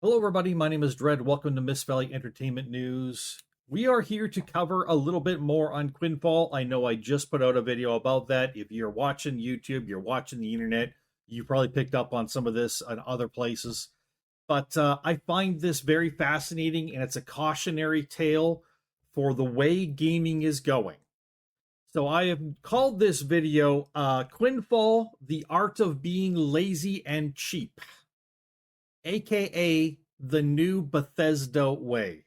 Hello, everybody. My name is Dread. Welcome to Miss Valley Entertainment News. We are here to cover a little bit more on Quinfall. I know I just put out a video about that. If you're watching YouTube, you're watching the internet, you probably picked up on some of this on other places. But I find this very fascinating, and it's a cautionary tale for the way gaming is going. So I have called this video Quinfall, The Art of Being Lazy and Cheap, aka the new Bethesda way.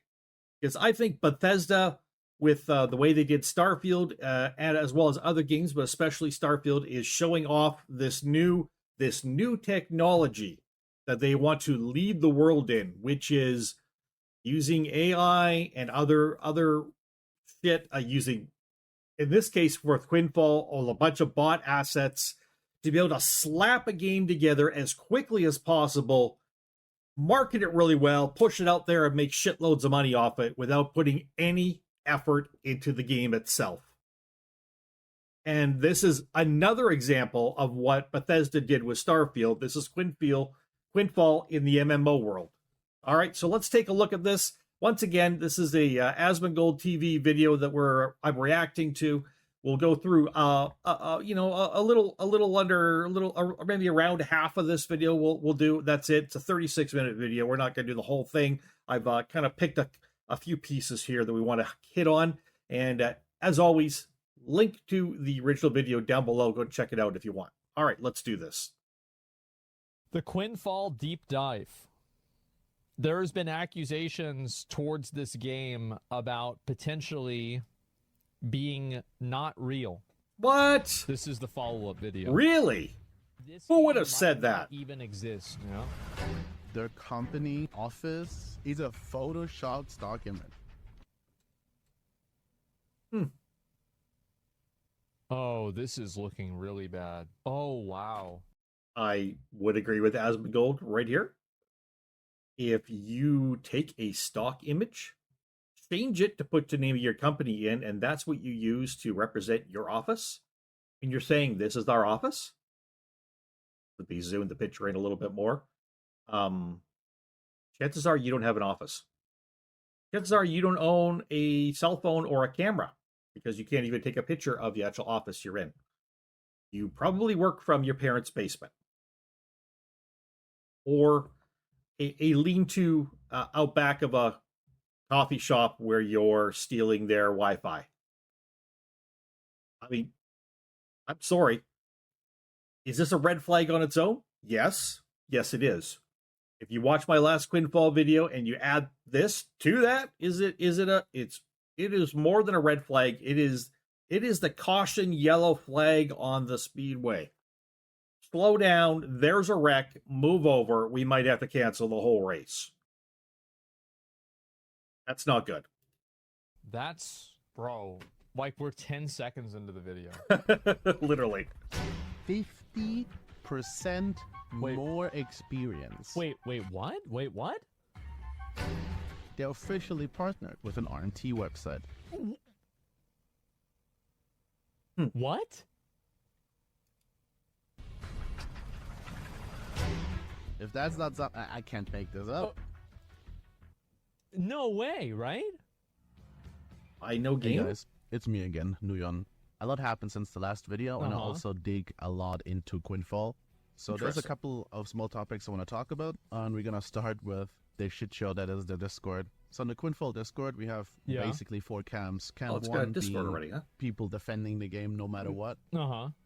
Because I think Bethesda, with the way they did Starfield, and as well as other games, but especially Starfield, is showing off this new technology that they want to lead the world in, which is using AI and other shit, using, in this case with Quinfall, a bunch of bot assets to be able to slap a game together as quickly as possible, market it really well, push it out there, and make shitloads of money off it without putting any effort into the game itself. And this is another example of what Bethesda did with Starfield. This is Quinfall in the MMO world. All right, so let's take a look at this. Once again, this is a Asmongold TV video that I'm reacting to. We'll go through, maybe around half of this video. We'll do. That's it. It's a 36-minute video. We're not going to do the whole thing. I've kind of picked a few pieces here that we want to hit on. And as always, link to the original video down below. Go check it out if you want. All right, let's do this. The Quinfall deep dive. There's been accusations towards this game about potentially being not real. What? This is the follow-up video. Really? Who would have said that? Even exist, you know? Their company office is a photoshopped stock image. Oh, this is looking really bad. Oh, wow. I would agree with Asmongold right here. If you take a stock image, change it to put the name of your company in, and that's what you use to represent your office, and you're saying this is our office, would be zoom the picture in a little bit more, chances are you don't have an office. Chances are you don't own a cell phone or a camera, because you can't even take a picture of the actual office you're in. You probably work from your parents' basement, or a lean-to out back of a coffee shop where you're stealing their Wi-Fi. I mean, I'm sorry. Is this a red flag on its own? Yes. Yes, it is. If you watch my last Quinfall video and you add this to that, it is more than a red flag. It is the caution yellow flag on the speedway. Slow down. There's a wreck. Move over. We might have to cancel the whole race. That's not good. That's, bro, like we're 10 seconds into the video. Literally. 50% more experience. Wait, what? Wait, what? They're officially partnered with an R&T website. What? If that's not something, I can't make this up. No way, right? I know Hey game. guys, it's me again, Nuyon. A lot happened since the last video, and I also dig a lot into Quinfall. So there's a couple of small topics I want to talk about, and we're gonna start with the shit show that is the Discord. So in the Quinfall Discord, we have basically 4 camps. Camp 1 being already, huh? people defending the game no matter what.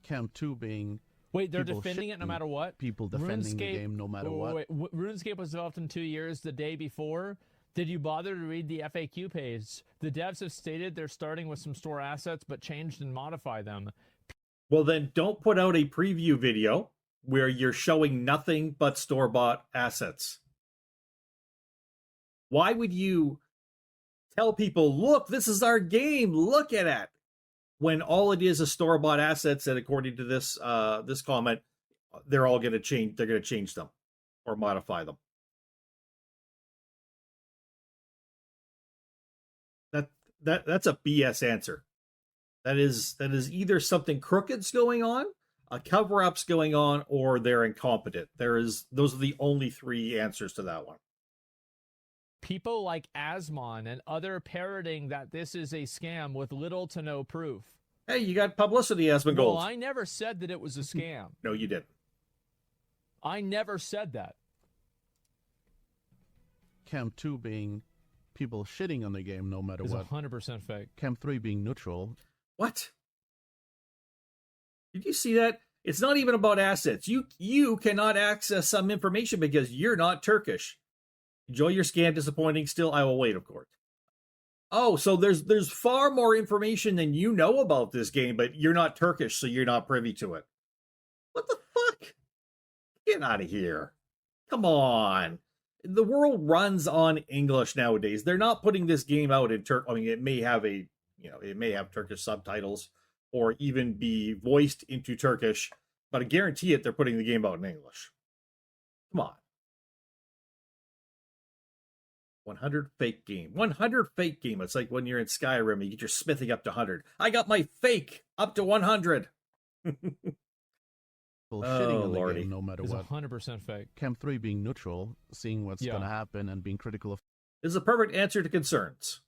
Camp 2 being wait, they're defending it no matter what? People defending the game no matter what. Wait, RuneScape was developed in 2 years. The day before, did you bother to read the FAQ page? The devs have stated they're starting with some store assets, but changed and modify them. Well, then don't put out a preview video where you're showing nothing but store-bought assets. Why would you tell people, look, this is our game, look at it, when all it is store-bought assets, and according to this this comment, they're all going to change. They're going to change them or modify them. That's a BS answer. That is either something crooked's going on, a cover-up's going on, or they're incompetent. Those are the only 3 answers to that one. People like Asmon and other parroting that this is a scam with little to no proof. Hey, you got publicity, Asmongold. Well, I never said that it was a scam. No, you didn't. I never said that. Cam 2 being people shitting on the game no matter It's what. 100% fake. Cam 3 being neutral. What? Did you see that? It's not even about assets. You cannot access some information because you're not Turkish. Enjoy your scam. Disappointing. Still, I will wait, of course. Oh, so there's far more information than you know about this game, but you're not Turkish, so you're not privy to it. What the fuck? Get out of here. Come on. The world runs on English nowadays. They're not putting this game out in Turk. I mean, it may have Turkish subtitles or even be voiced into Turkish, but I guarantee it they're putting the game out in English. Come on. 100 fake game. 100 fake game. It's like when you're in Skyrim, you get your smithing up to 100. I got my fake up to 100. Shitting on the game no matter It's what. 100% fake. Cam 3 being neutral, seeing what's going to happen and being critical of. This is a perfect answer to concerns.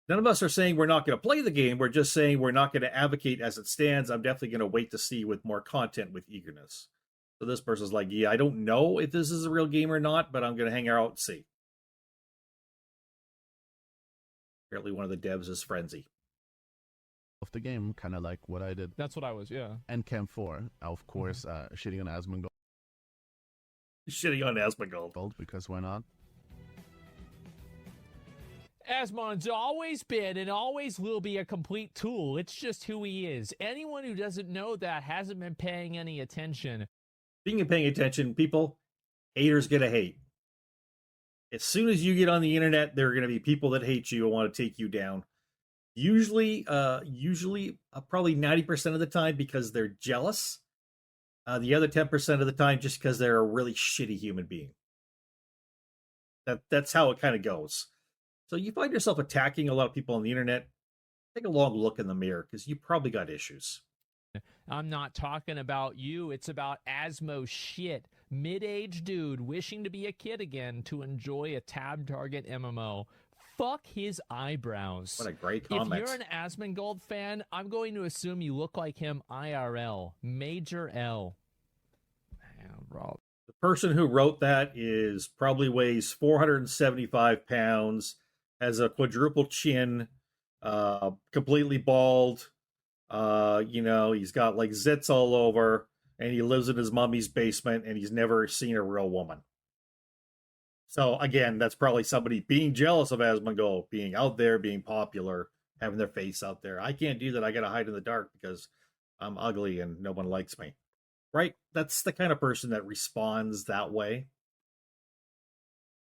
None of us are saying we're not going to play the game. We're just saying we're not going to advocate as it stands. I'm definitely going to wait to see with more content with eagerness. So this person's like, yeah, I don't know if this is a real game or not, but I'm going to hang out and see. Apparently one of the devs is Frenzy. Of the game, kind of like what I did. That's what I was, yeah. And Cam 4, of course, shitting on Asmongold. Shitting on Asmongold. Because why not? Asmon's always been and always will be a complete tool. It's just who he is. Anyone who doesn't know that hasn't been paying any attention. Speaking of paying attention, people, haters gonna hate. As soon as you get on the internet, there are going to be people that hate you and want to take you down. Usually, probably 90% of the time because they're jealous. The other 10% of the time just because they're a really shitty human being. That's how it kind of goes. So you find yourself attacking a lot of people on the internet, take a long look in the mirror because you probably got issues. I'm not talking about you. It's about Asmo shit. Mid-aged dude wishing to be a kid again to enjoy a tab target MMO. Fuck his eyebrows. What a great comment. If you're an Asmongold fan, I'm going to assume you look like him IRL. Major L. Man, bro. The person who wrote that is probably weighs 475 pounds, has a quadruple chin, completely bald. He's got like zits all over, and he lives in his mommy's basement, and he's never seen a real woman. So again, that's probably somebody being jealous of Asmongold, being out there, being popular, having their face out there. I can't do that. I gotta hide in the dark because I'm ugly and no one likes me. Right? That's the kind of person that responds that way.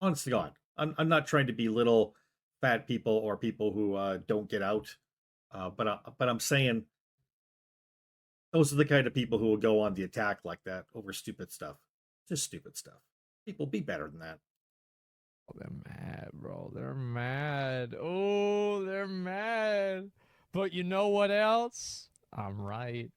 Honest to God, I'm not trying to belittle fat people or people who don't get out. But I'm saying those are the kind of people who will go on the attack like that over stupid stuff. Just stupid stuff. People, be better than that. Oh, they're mad, bro. They're mad. Oh, they're mad. But you know what else? I'm right.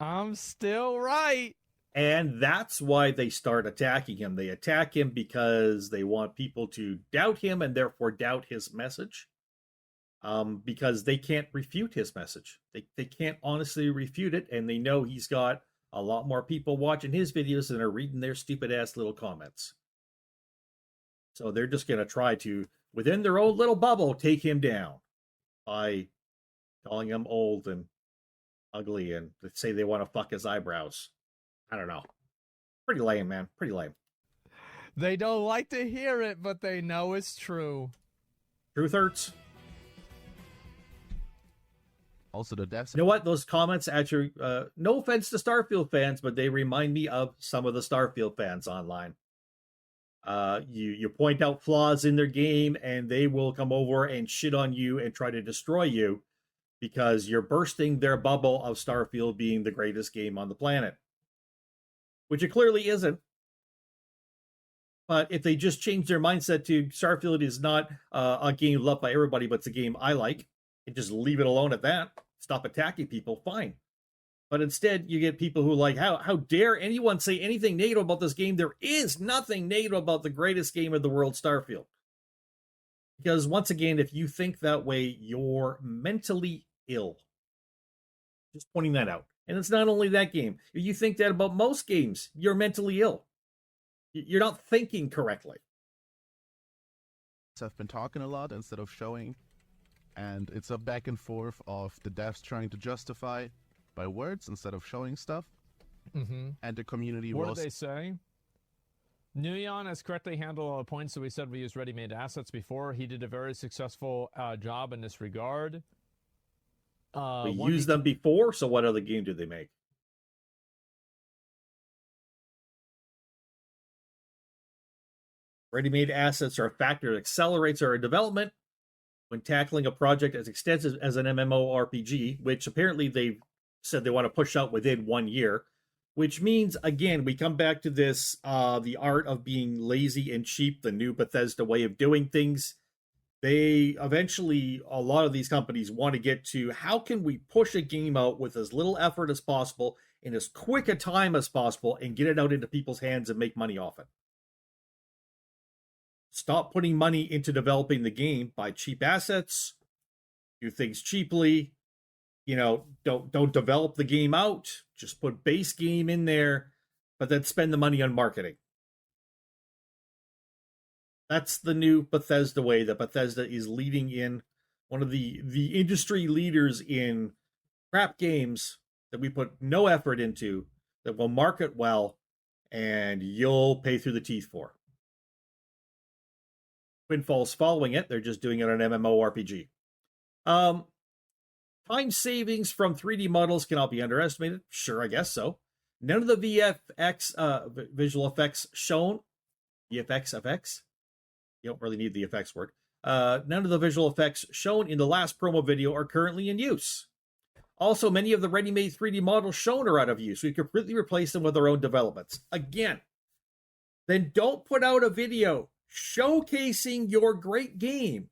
I'm still right. And that's why they start attacking him. They attack him because they want people to doubt him and therefore doubt his message. Because they can't refute his message. They can't honestly refute it, and they know he's got a lot more people watching his videos than are reading their stupid-ass little comments. So they're just going to try to, within their own little bubble, take him down by calling him old and ugly and say they want to fuck his eyebrows. I don't know. Pretty lame, man. Pretty lame. They don't like to hear it, but they know it's true. Truth hurts. Also, the devs. You know what? Those comments actually, no offense to Starfield fans, but they remind me of some of the Starfield fans online. You point out flaws in their game, and they will come over and shit on you and try to destroy you because you're bursting their bubble of Starfield being the greatest game on the planet, which it clearly isn't. But if they just change their mindset to Starfield is not a game loved by everybody, but it's a game I like, and just leave it alone at that, stop attacking people, fine. But instead, you get people who are like, how dare anyone say anything negative about this game? There is nothing negative about the greatest game of the world, Starfield. Because once again, if you think that way, you're mentally ill. Just pointing that out. And it's not only that game. If you think that about most games, you're mentally ill. You're not thinking correctly. I've been talking a lot instead of showing, and it's a back and forth of the devs trying to justify by words instead of showing stuff, and the community. What do they say? Nuyon has correctly handled all the points that we said we used ready-made assets before. He did a very successful job in this regard. We used them before, so what other game do they make? Ready-made assets are a factor that accelerates our development when tackling a project as extensive as an MMORPG, which apparently they've said they want to push out within 1 year, which means, again, we come back to this, the art of being lazy and cheap, the new Bethesda way of doing things. They eventually, a lot of these companies want to get to, how can we push a game out with as little effort as possible in as quick a time as possible and get it out into people's hands and make money off it? Stop putting money into developing the game. Buy cheap assets, do things cheaply. Don't develop the game out. Just put base game in there, but then spend the money on marketing. That's the new Bethesda way that Bethesda is leading in. One of the industry leaders in crap games that we put no effort into, that will market well, and you'll pay through the teeth for. Quinfall's following it. They're just doing it on MMORPG. Time savings from 3D models cannot be underestimated. Sure, I guess so. None of the VFX visual effects shown. VFX effects? You don't really need the effects word. None of the visual effects shown in the last promo video are currently in use. Also, many of the ready-made 3D models shown are out of use. We completely replace them with our own developments. Again, then don't put out a video showcasing your great game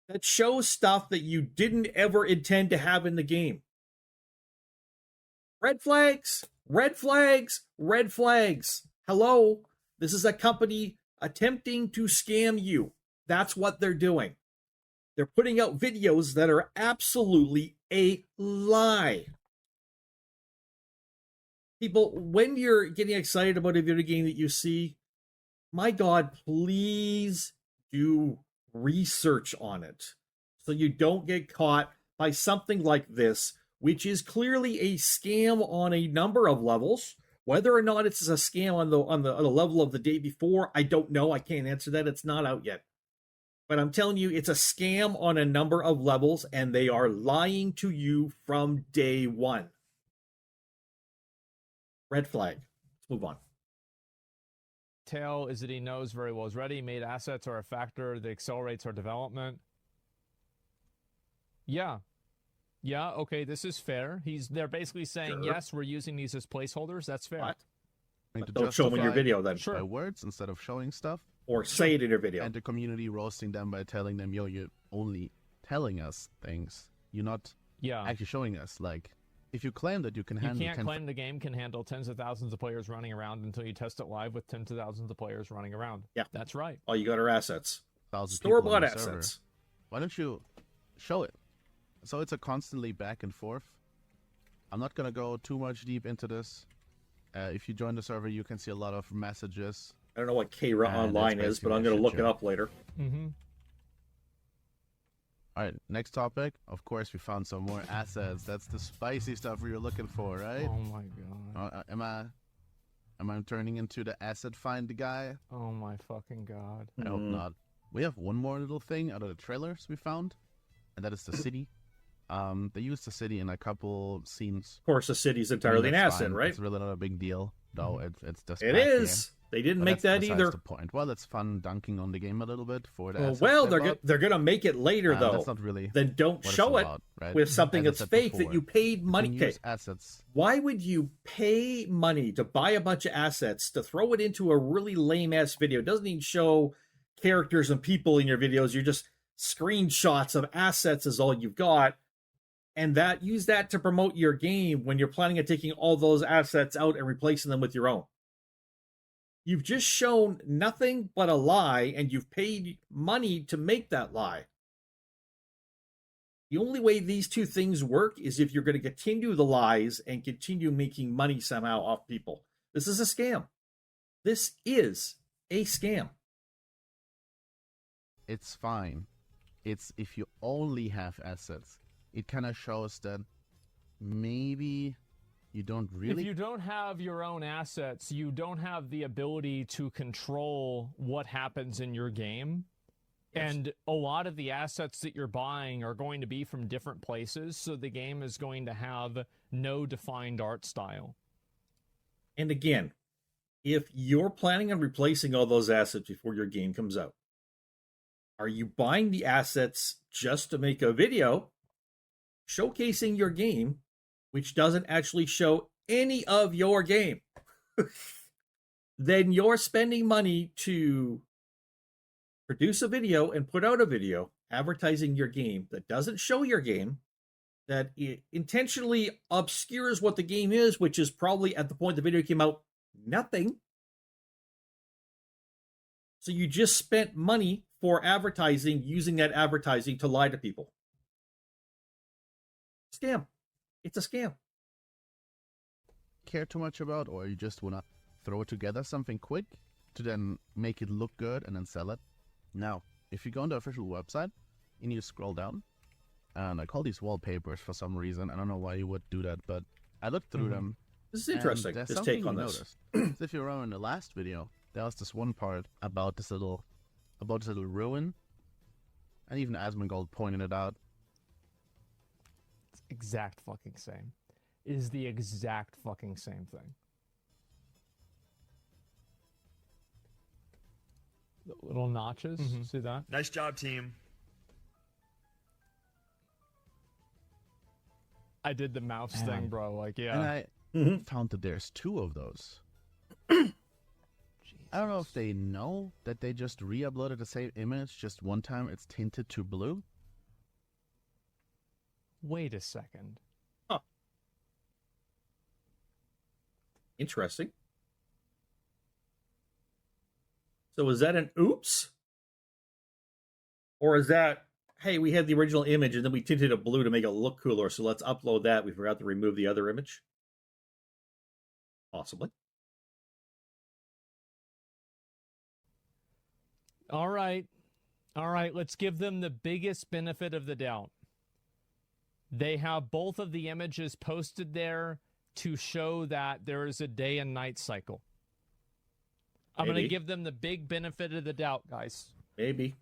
that shows stuff that you didn't ever intend to have in the game. Red flags, red flags, red flags. Hello, this is a company attempting to scam you. That's what they're doing. They're putting out videos that are absolutely a lie. People, when you're getting excited about a video game that you see, my God, please do research on it so you don't get caught by something like this, which is clearly a scam on a number of levels. Whether or not it's a scam on the level of the day before, I don't know. I can't answer that. It's not out yet. But I'm telling you, it's a scam on a number of levels, and they are lying to you from day one. Red flag. Let's move on. Tail is that he knows very well. His ready-made assets are a factor that accelerates our development. Yeah, okay, this is fair. They're basically saying, Sure. Yes, we're using these as placeholders. That's fair. What? To Don't show them in your video then. By words instead of showing stuff. Or say it in your video. And the community roasting them by telling them, yo, you're only telling us things. You're not actually showing us. Like, if you claim that you can handle... You can't claim the game can handle tens of thousands of players running around until you test it live with tens of thousands of players running around. Yeah. That's right. All you got are assets. Store-bought assets. Why don't you show it? So it's a constantly back and forth. I'm not going to go too much deep into this. If you join the server, you can see a lot of messages. I don't know what Kra Online is, but I'm going to look it up later. Mm-hmm. All right, next topic. Of course, we found some more assets. That's the spicy stuff we were looking for, right? Oh my god. Am I turning into the asset find guy? Oh my fucking god. I hope not. We have one more little thing out of the trailers we found, and that is the city. They used the city in a couple scenes. Of course, the city's entirely an asset, fine. right? It's really not a big deal, though. It's just it is. Game. They didn't make that either. That's the point. Well, it's fun dunking on the game a little bit for that. Well, they're gonna make it later though. That's not really. Then don't show it right? with something that's fake that you paid money. You can use assets. Why would you pay money to buy a bunch of assets to throw it into a really lame ass video? It doesn't even show characters and people in your videos. You're just screenshots of assets is all you've got, and use that to promote your game when you're planning on taking all those assets out and replacing them with your own. You've just shown nothing but a lie, and you've paid money to make that lie. The only way these two things work is if you're going to continue the lies and continue making money somehow off people. This is a scam. This is a scam. It's fine. It's if you only have assets. It kind of shows that maybe you don't really... If you don't have your own assets, you don't have the ability to control what happens in your game. Yes. And a lot of the assets that you're buying are going to be from different places, so the game is going to have no defined art style. And again, if you're planning on replacing all those assets before your game comes out, are you buying the assets just to make a video showcasing your game, which doesn't actually show any of your game? Then you're spending money to produce a video and put out a video advertising your game that doesn't show your game, that it intentionally obscures what the game is, which is probably at the point the video came out, nothing. So you just spent money for advertising, using that advertising to lie to people. Scam. It's a scam. Care too much about, or you just want to throw together something quick to then make it look good and then sell it. Now, if you go on the official website and you scroll down, and I call these wallpapers for some reason. I don't know why you would do that, but I looked through them. This is interesting. There's this something take on this. So if you remember in the last video, there was this one part about this little ruin, and even Asmongold pointed it out. It's exact fucking same. It is the exact fucking same thing. The little notches, see that? Nice job, team. I did the mouse thing, bro. Like, yeah. And I found that there's two of those. I don't know if they know that they just re-uploaded the same image, just one time it's tinted to blue. Wait a second. Huh. Interesting. So is that an oops? Or is that, hey, we had the original image and then we tinted it blue to make it look cooler, so let's upload that. We forgot to remove the other image? Possibly. All right. All right, let's give them the biggest benefit of the doubt. They have both of the images posted there to show that there is a day and night cycle. I'm going to give them the big benefit of the doubt, guys. Maybe.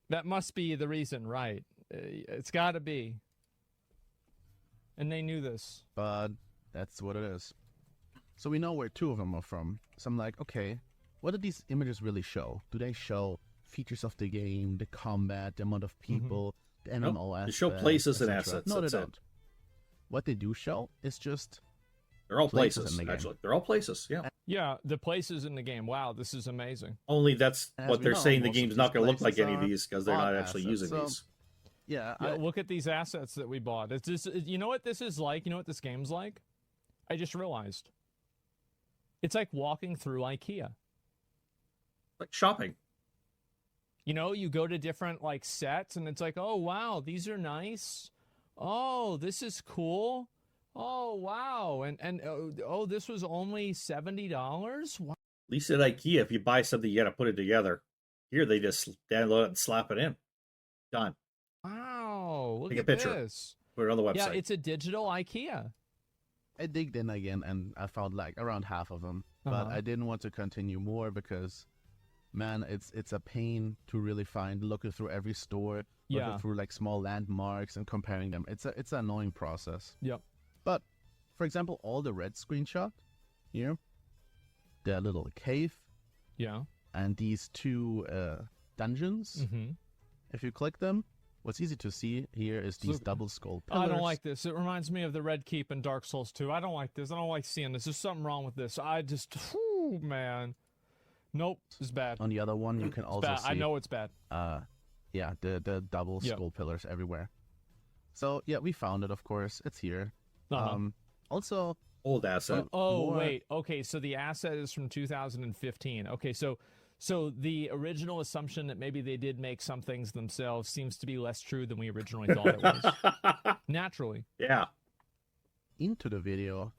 That must be the reason, right? It's got to be. And they knew this. But that's what it is. So we know where two of them are from. So I'm like, okay, what do these images really show? Do they show features of the game, the combat, the amount of people, the MMO aspects? They show places and assets. No, they don't. What they do show is just... They're all places, actually. They're all places, yeah. Yeah, the places in the game. Wow, this is amazing. Only that's what they're saying. The game's not going to look like any of these because they're not actually using these. Yeah, look at these assets that we bought. It's just, you know what this is like? You know what this game's like? I just realized. It's like walking through IKEA. Like shopping. You know, you go to different like sets and it's like, oh, wow, these are nice. Oh, this is cool. Oh, wow. And oh, this was only $70? Wow. At least at IKEA, if you buy something, you got to put it together. Here, they just download it and slap it in. Done. Wow. Look Take at a picture. this. Put it on the website. Yeah, it's a digital IKEA. I digged in again and I found like around half of them. But I didn't want to continue more because, man, it's a pain to really find, looking through every store, looking through like small landmarks and comparing them. It's an annoying process. Yep. But, for example, all the red screenshot here, the little cave, and these two dungeons, if you click them, what's easy to see here is these double skull pillars. I don't like this. It reminds me of the Red Keep in Dark Souls 2. I don't like this. I don't like seeing this. There's something wrong with this. I just, whew, man. Nope, it's bad. On the other one, you can also see... I know it's bad. Yeah, the double skull pillars everywhere. So, yeah, we found it, of course. It's here. Also, Old asset. Wait. Okay, so the asset is from 2015. Okay, so the original assumption that maybe they did make some things themselves seems to be less true than we originally thought it was. Naturally. Yeah. Into the video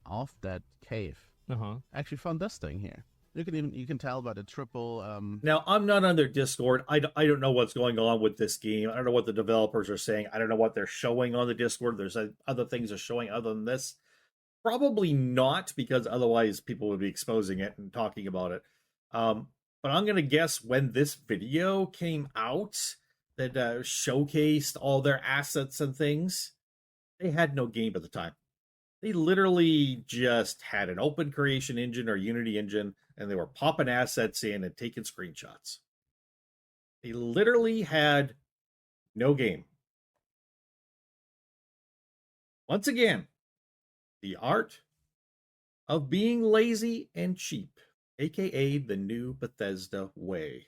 of that cave, Uh-huh. actually found this thing here. You can tell by the triple. Now, I'm not on their Discord. I don't know what's going on with this game. I don't know what the developers are saying. I don't know what they're showing on the Discord. There's other things they're showing other than this. Probably not, because otherwise people would be exposing it and talking about it. But I'm going to guess when this video came out that showcased all their assets and things, they had no game at the time. They literally just had an open creation engine or Unity engine, and they were popping assets in and taking screenshots. They literally had no game. Once again, the art of being lazy and cheap, aka the new Bethesda way.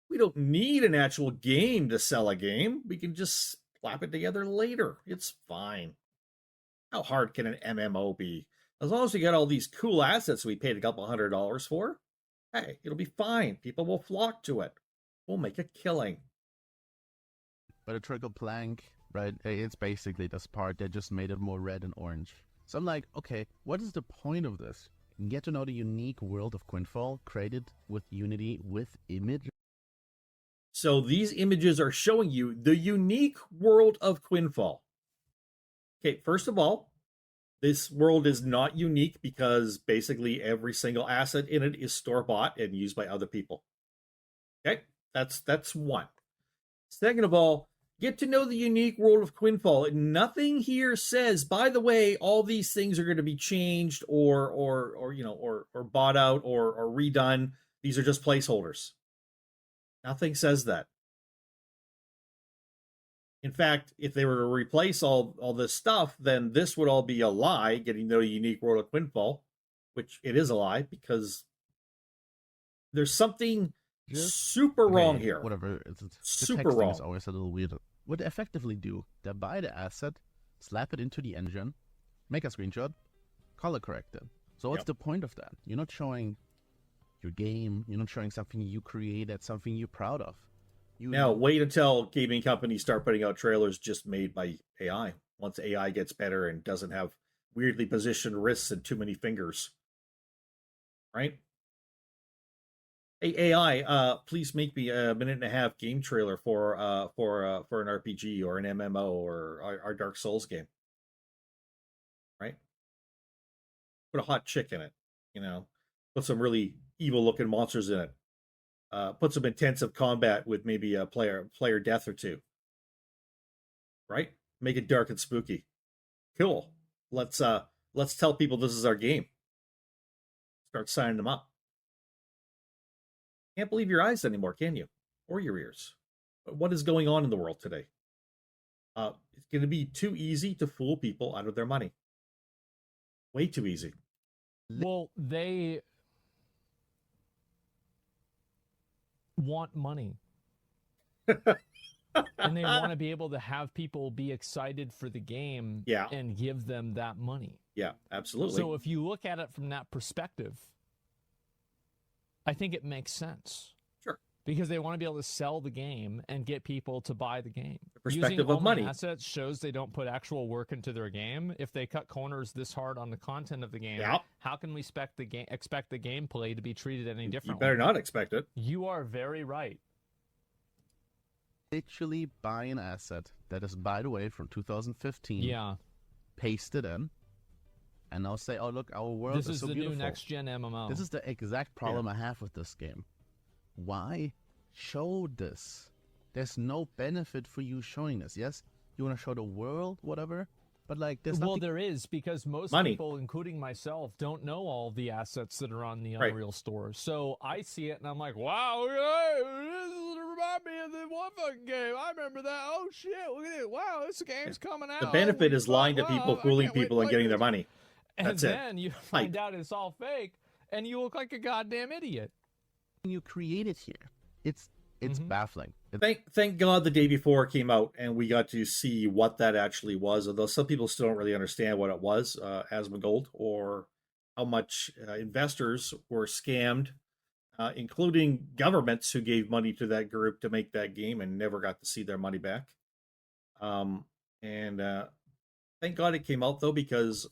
We don't need an actual game to sell a game. We can just slap it together later. It's fine. How hard can an MMO be? As long as we got all these cool assets we paid a couple $100 for, hey, it'll be fine. People will flock to it. We'll make a killing. But a trickle plank, right? It's basically this part that just made it more red and orange. So I'm like, okay, what is the point of this? Get to know the unique world of Quinfall created with Unity with image. So these images are showing you the unique world of Quinfall. Okay, first of all, this world is not unique because basically every single asset in it is store-bought and used by other people. Okay, that's one. Second of all, get to know the unique world of Quinfall. Nothing here says, by the way, all these things are going to be changed or bought out or redone. These are just placeholders. Nothing says that. In fact, if they were to replace all this stuff, then this would all be a lie, getting the unique world of Quinfall, which it is a lie because there's something super wrong here. Whatever. Super wrong. Is always a little weird. What they effectively do, they buy the asset, slap it into the engine, make a screenshot, color correct it. So what's the point of that? You're not showing your game. You're not showing something you created, something you're proud of. Now, wait until gaming companies start putting out trailers just made by AI. Once AI gets better and doesn't have weirdly positioned wrists and too many fingers. Right? Hey, AI, please make me a minute and a half game trailer for an RPG or an MMO or our Dark Souls game. Right? Put a hot chick in it, Put some really evil-looking monsters in it. Put some intensive combat with maybe a player death or two. Right? Make it dark and spooky. Cool. Let's tell people this is our game. Start signing them up. Can't believe your eyes anymore, can you? Or your ears. What is going on in the world today? It's going to be too easy to fool people out of their money. Way too easy. Well, they want money. And they want to be able to have people be excited for the game and give them that money. Yeah, absolutely. So if you look at it from that perspective, I think it makes sense. Sure. Because they want to be able to sell the game and get people to buy the game. The perspective Using of money. Assets shows they don't put actual work into their game. If they cut corners this hard on the content of the game, how can we expect the gameplay to be treated any differently? You better not expect it. You are very right. Literally buy an asset that is, by the way, from 2015. Yeah. Paste it in. And now say, oh, look, our world is so beautiful. This is the new next-gen MMO. This is the exact problem I have with this game. Why show this? There's no benefit for you showing this. Yes, you want to show the world, whatever, but like there's nothing... Well, there is, because most people, including myself, don't know all the assets that are on the Unreal Store. So I see it and I'm like, wow, this reminds me of the one fucking game. I remember that. Oh shit, look at it. Wow, this game's coming out. The benefit is lying to people, fooling people, and getting their money. And then you find out it's all fake, and you look like a goddamn idiot. You create it here. It's It's baffling. Thank God the day before it came out and we got to see what that actually was. Although some people still don't really understand what it was, Asmongold, or how much investors were scammed, including governments who gave money to that group to make that game and never got to see their money back. And thank God it came out though, because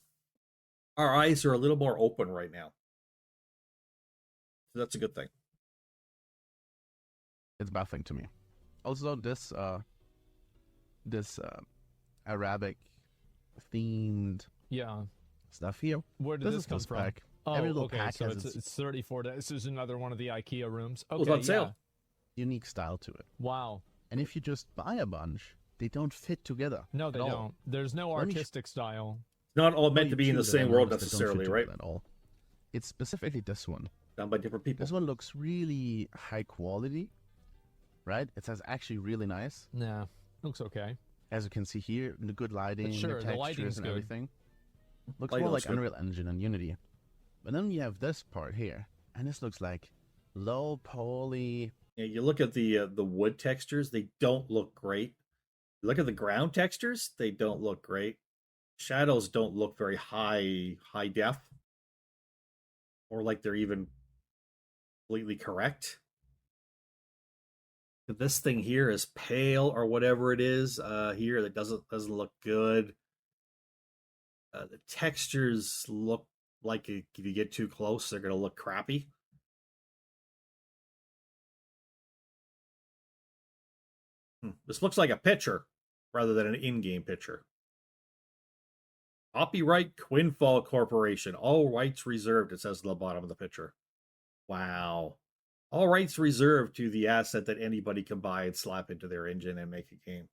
our eyes are a little more open right now. So that's a good thing. It's baffling to me. Also, this Arabic themed stuff here. Where did this come from? Pack. Oh, Every little okay. pack So has it's 34. This is another one of the IKEA rooms. Okay, it was on sale. Unique style to it. Wow. And if you just buy a bunch, they don't fit together. No, they don't. There's no artistic style. Not all meant to be in the same world necessarily, right? At all. It's specifically this one. Done by different people. This one looks really high quality, right? It says actually really nice. Nah, looks okay. As you can see here, the good lighting, sure, the textures and everything. Looks Lighting more looks like Unreal Engine and Unity. But then you have this part here, and this looks like low poly. Yeah, you look at the wood textures; they don't look great. You look at the ground textures; they don't look great. Shadows don't look very high def, or like they're even completely correct. This thing here is pale or whatever it is here that doesn't look good. The textures look like if you get too close, they're going to look crappy. This looks like a picture rather than an in-game picture. Copyright Quinfall Corporation. All rights reserved, it says at the bottom of the picture. Wow. All rights reserved to the asset that anybody can buy and slap into their engine and make a game.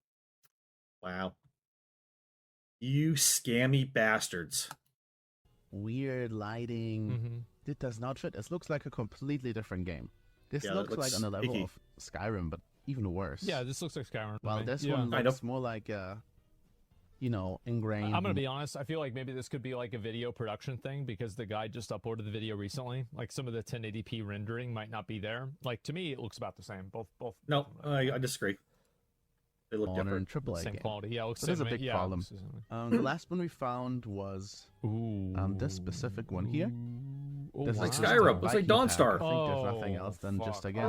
Wow. You scammy bastards. Weird lighting. It does not fit. This looks like a completely different game. This looks like on the level of Skyrim, but even worse. Yeah, this looks like Skyrim. Well, this one looks more like ingrained. I'm gonna be honest. I feel like maybe this could be like a video production thing because the guy just uploaded the video recently. Like some of the 1080p rendering might not be there. Like to me, it looks about the same. Both. No, I disagree. They look different. different. Same quality. Yeah, it looks. So there's a big problem. The last one we found was this specific one here. This like Skyrim. Looks like Dawnstar. I think there's nothing else than just again.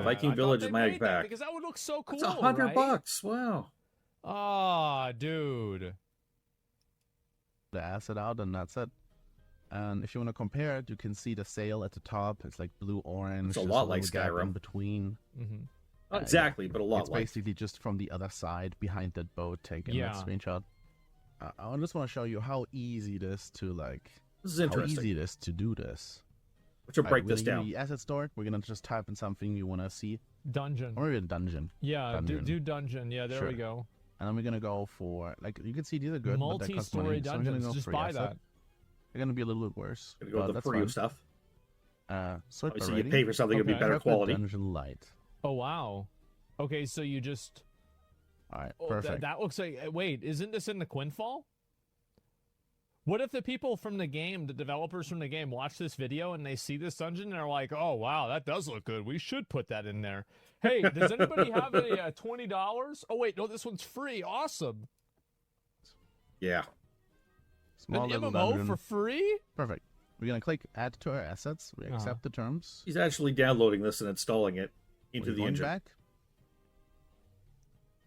Viking Village is my back. Because that would look so cool. It's $100. Wow. Ah, dude. The asset out, and that's it. And if you want to compare it, you can see the sail at the top. It's like blue-orange. It's a lot like Skyrim. In between. Not exactly, but a lot it's like. It's basically just from the other side, behind that boat, taking that screenshot. I just want to show you how easy it is to, like... This is interesting. How easy it is to do this. Let's break this down. The asset store, we're going to just type in something you want to see. Dungeon. Or a dungeon. Yeah, do dungeon. Yeah, there we go. And then we're going to go for, like, you can see these are good, multi-story dungeons. So just buy that. They're going to be a little bit worse. Going to go with the free stuff. So obviously, you pay for something that'll be better quality. Dungeon light. Oh, wow. Okay, so you just... All right, perfect. That looks like... Wait, isn't this in the Quinfall? What if the people from the game, the developers from the game, watch this video and they see this dungeon and they're like, oh, wow, that does look good. We should put that in there. Hey, does anybody have a $20? Oh, wait, no, this one's free. Awesome. Yeah. Small an little MMO dungeon. for free? Perfect. We're going to click Add to our assets. We accept the terms. He's actually downloading this and installing it into the engine. Back.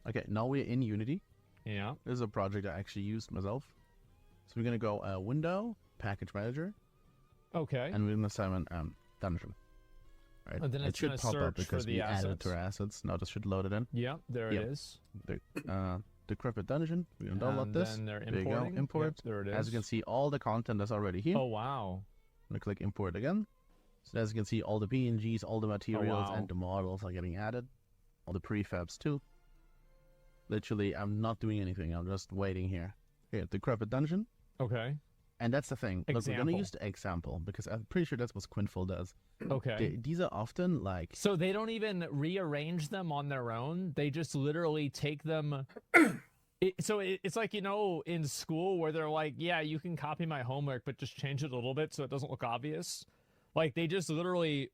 Okay, now we're in Unity. Yeah. This is a project I actually used myself. So we're going to go Window, Package Manager. Okay. And we're going to summon Dungeon. All right. And then it should pop up because we added to our assets. Now this should load it in. Yeah, there it is. The Decrepit Dungeon. We're going to download this. Then they're there you go. Import. Yep, there it is. As you can see, all the content is already here. Oh, wow. I'm going to click Import again. So as you can see, all the PNGs, all the materials, and the models are getting added. All the prefabs too. Literally, I'm not doing anything. I'm just waiting here. Here, Decrepit Dungeon. Okay. And that's the thing. Look, we're going to use the example because I'm pretty sure that's what Quinfall does. Okay. These are often like... So they don't even rearrange them on their own? They just literally take them... It's like, you know, in school where they're like, yeah, you can copy my homework, but just change it a little bit so it doesn't look obvious. Like, they just literally...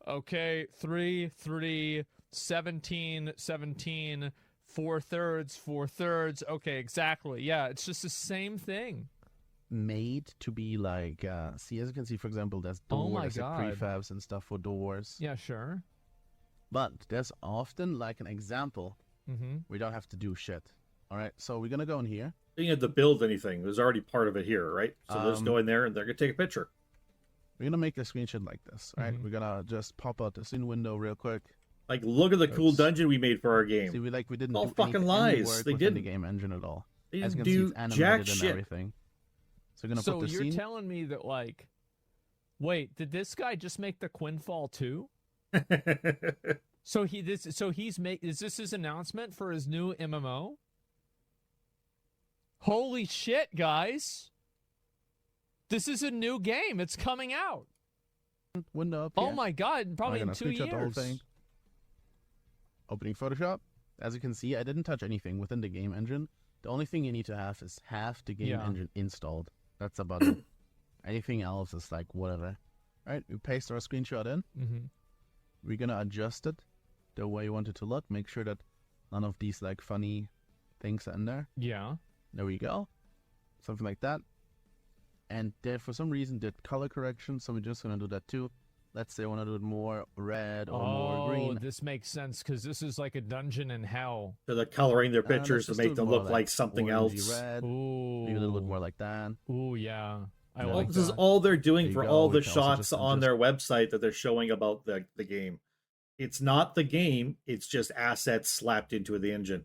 Okay, 3, 3, 17, 17, 4/3, 4/3. Okay, exactly. Yeah, it's just the same thing. Made to be like, see, as you can see, for example, there's Oh my doors, like God. prefabs and stuff for doors. Yeah, sure. But there's often like an example. We don't have to do shit. All right, so we're gonna go in here. You had to build anything. There's already part of it here, right? So let's go in there and they're gonna take a picture. We're gonna make a screenshot like this, right? We're gonna just pop out the scene window real quick. Like, look at the cool dungeon we made for our game. See, we didn't all do fucking any lies. work They within didn't. the game engine at all. They As you didn't can see, do it's animated jack and shit. everything. So we're gonna So put the you're scene. telling me that, like, wait, did this guy just make the Quinfall 2? So is this his announcement for his new MMO? Holy shit, guys. This is a new game. It's coming out. Window up Oh here. my God, probably in I'm 2 gonna screenshot the whole years. thing. Opening Photoshop. As you can see, I didn't touch anything within the game engine. The only thing you need to have is half the game engine installed. That's about it. Anything else is like whatever. Alright, we paste our screenshot in. We're gonna adjust it the way you want it to look. Make sure that none of these like funny things are in there. Yeah. There we go. Something like that. And there, for some reason, did color correction, so we're just gonna do that too. Let's say I want to do it more red or more green. This makes sense because this is like a dungeon in hell. So they're coloring their pictures to let's make do them more look like something orangey else. Red, Ooh. maybe a little bit more like that. Ooh, yeah. I Well, like this that. is all they're doing There for you all go. the We can also shots just on adjust- their website that they're showing about the game. It's not the game, it's just assets slapped into the engine.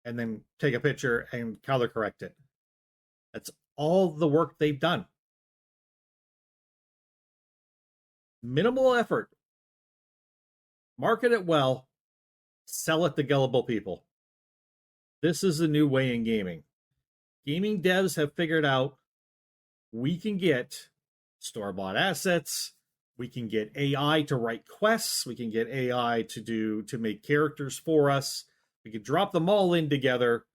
And then take a picture and color correct it. That's all the work they've done. Minimal effort. Market it well. Sell it to gullible people. This is the new way in gaming. Gaming devs have figured out we can get store-bought assets. We can get AI to write quests. We can get AI to make characters for us. We can drop them all in together.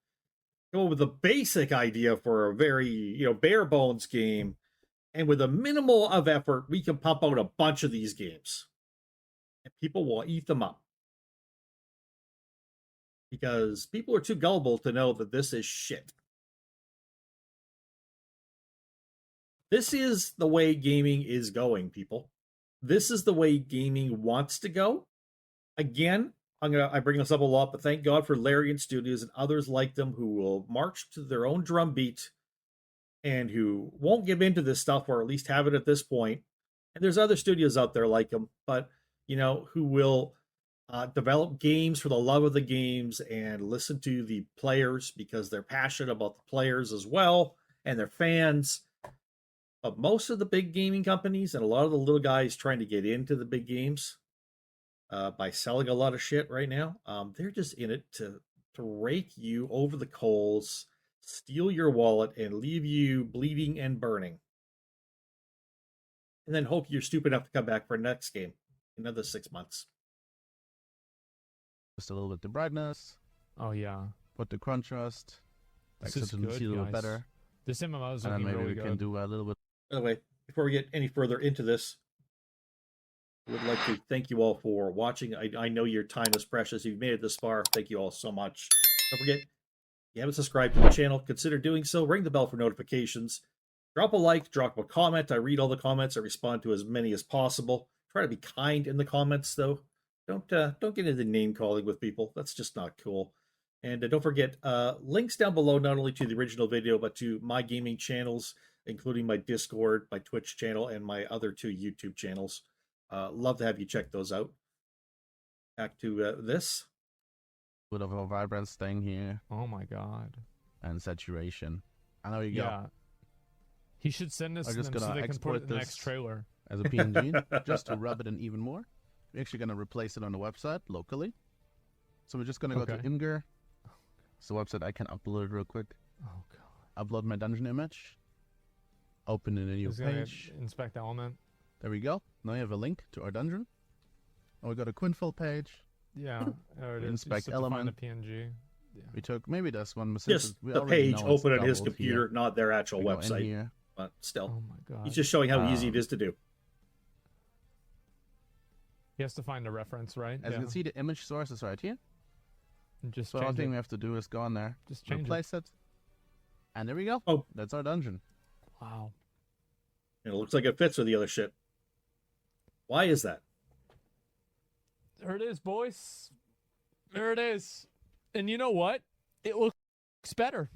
Come up with a basic idea for a very, bare bones game. And with a minimal of effort, we can pump out a bunch of these games. And people will eat them up. Because people are too gullible to know that this is shit. This is the way gaming is going, people. This is the way gaming wants to go. Again, I bring this up a lot, but thank God for Larian Studios and others like them who will march to their own drumbeat and who won't give into this stuff, or at least have it at this point. And there's other studios out there like them, but who will develop games for the love of the games and listen to the players because they're passionate about the players as well and their fans. But most of the big gaming companies and a lot of the little guys trying to get into the big games by selling a lot of shit right now, they're just in it to rake you over the coals, steal your wallet, and leave you bleeding and burning. And then hope you're stupid enough to come back for next game in another 6 months. Just a little bit the brightness. Oh, yeah. Put the contrast. This is so to good, see a little bit guys. better. This MMO is And then looking maybe really we good. can do a little bit. By the way, before we get any further into this, I would like to thank you all for watching. I know your time is precious. You've made it this far. Thank you all so much. Don't forget, if you haven't subscribed to the channel, consider doing so. Ring the bell for notifications. Drop a like, drop a comment. I read all the comments. I respond to as many as possible. Try to be kind in the comments, though. Don't get into name calling with people. That's just not cool. And don't forget, links down below, not only to the original video, but to my gaming channels, including my Discord, my Twitch channel, and my other 2 YouTube channels. Love to have you check those out. Back to this. Bit of a vibrance thing here Oh, my God. and saturation. I know you Yeah. go He should send us I'm them just so gonna they can put export it in the next this. trailer. as a PNG just to rub it in even more. We're actually going to replace it on the website locally. So we're just going to go to Okay. Imgur. It's the website I can upload it real quick. Oh, God. Upload my dungeon image. Open in a new He's gonna page. inspect element. There we go. Now you have a link to our dungeon. And we got a Quinfall page. Yeah. There it is. Inspect You just have to find element. the PNG. Yeah. We took maybe this one. But Just since we the already page know it's open on his doubled computer, here, not their actual we go in website. here. But still, Oh, my God. he's just showing how easy it is to do. He has to find a reference, right? As you can see, the image source is right here. And just So all thing we have to do is go on there, just change replace it. And there we go. Oh, that's our dungeon. Wow. And it looks like it fits with the other shit. Why is that? There it is, boys. There it is. And you know what? It looks better.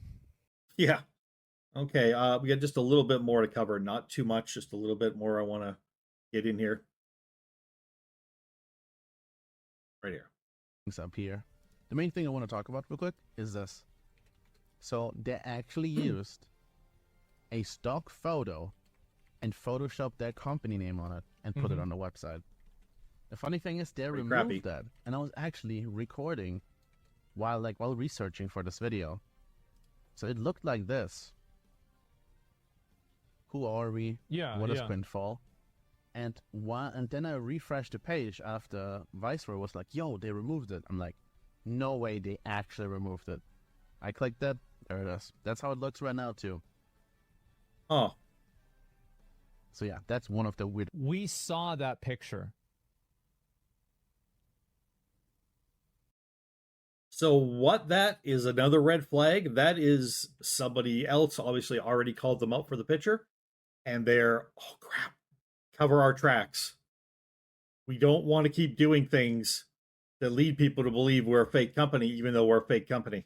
Yeah. Okay, we got just a little bit more to cover. Not too much, just a little bit more I want to get in here. Right here. Things up here. The main thing I want to talk about real quick is this. So they actually used a stock photo and photoshopped their company name on it and put it on the website. The funny thing is they removed that. And I was actually recording while researching for this video. So it looked like this. Who are we? Yeah. What is Quinfall? And then I refreshed the page after Viceroy was like, yo, they removed it. I'm like, no way they actually removed it. I clicked that. There it is. That's how it looks right now too. Oh. So yeah, that's one of the weird. We saw that picture. So what that is another red flag. That is somebody else obviously already called them out for the picture. And they're, oh crap, cover our tracks. We don't want to keep doing things that lead people to believe we're a fake company, even though we're a fake company.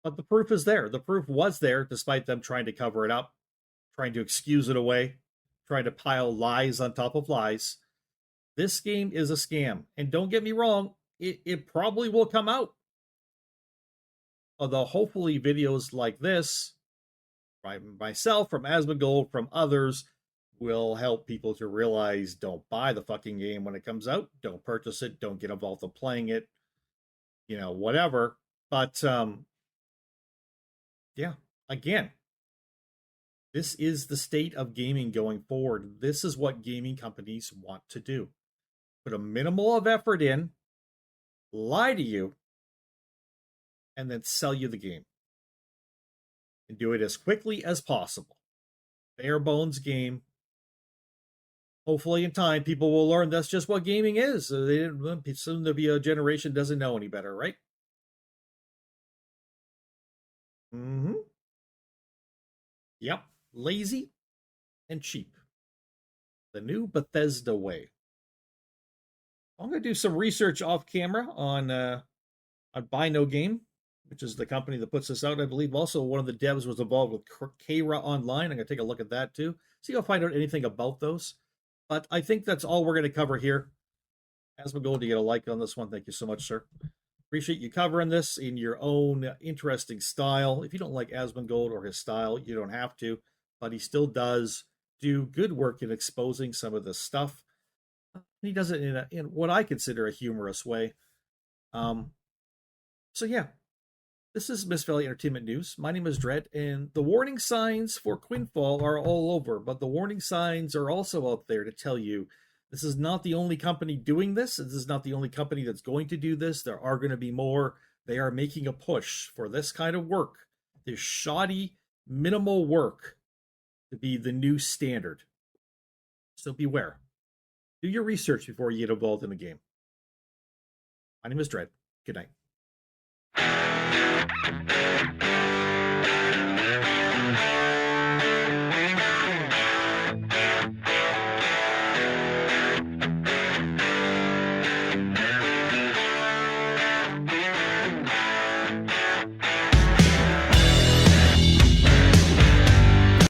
But the proof is there. The proof was there, despite them trying to cover it up, trying to excuse it away, trying to pile lies on top of lies. This game is a scam. And don't get me wrong, it probably will come out. Although hopefully videos like this, from myself, from Asmongold, from others, will help people to realize don't buy the fucking game when it comes out. Don't purchase it. Don't get involved in playing it. Whatever. But, yeah, again, this is the state of gaming going forward. This is what gaming companies want to do. Put a minimal of effort in, lie to you, and then sell you the game. And do it as quickly as possible. Bare bones game. Hopefully in time, people will learn that's just what gaming is. Soon there'll be a generation doesn't know any better, right? Yep. Lazy and cheap. The new Bethesda way. I'm going to do some research off camera on Buy No Game, which is the company that puts this out. I believe also one of the devs was involved with Kara Online. I'm going to take a look at that too. See if I'll find out anything about those. But I think that's all we're going to cover here. Asmongold, you get a like on this one. Thank you so much, sir. Appreciate you covering this in your own interesting style. If you don't like Asmongold or his style, you don't have to. But he still does do good work in exposing some of this stuff. He does it in what I consider a humorous way. So yeah, this is Miss Valley Entertainment News. My name is Dread, and the warning signs for Quinfall are all over, but the warning signs are also out there to tell you this is not the only company doing this. This is not the only company that's going to do this. There are going to be more. They are making a push for this kind of work, this shoddy, minimal work, to be the new standard. So beware. Do your research before you get involved in the game. My name is Dread. Good night.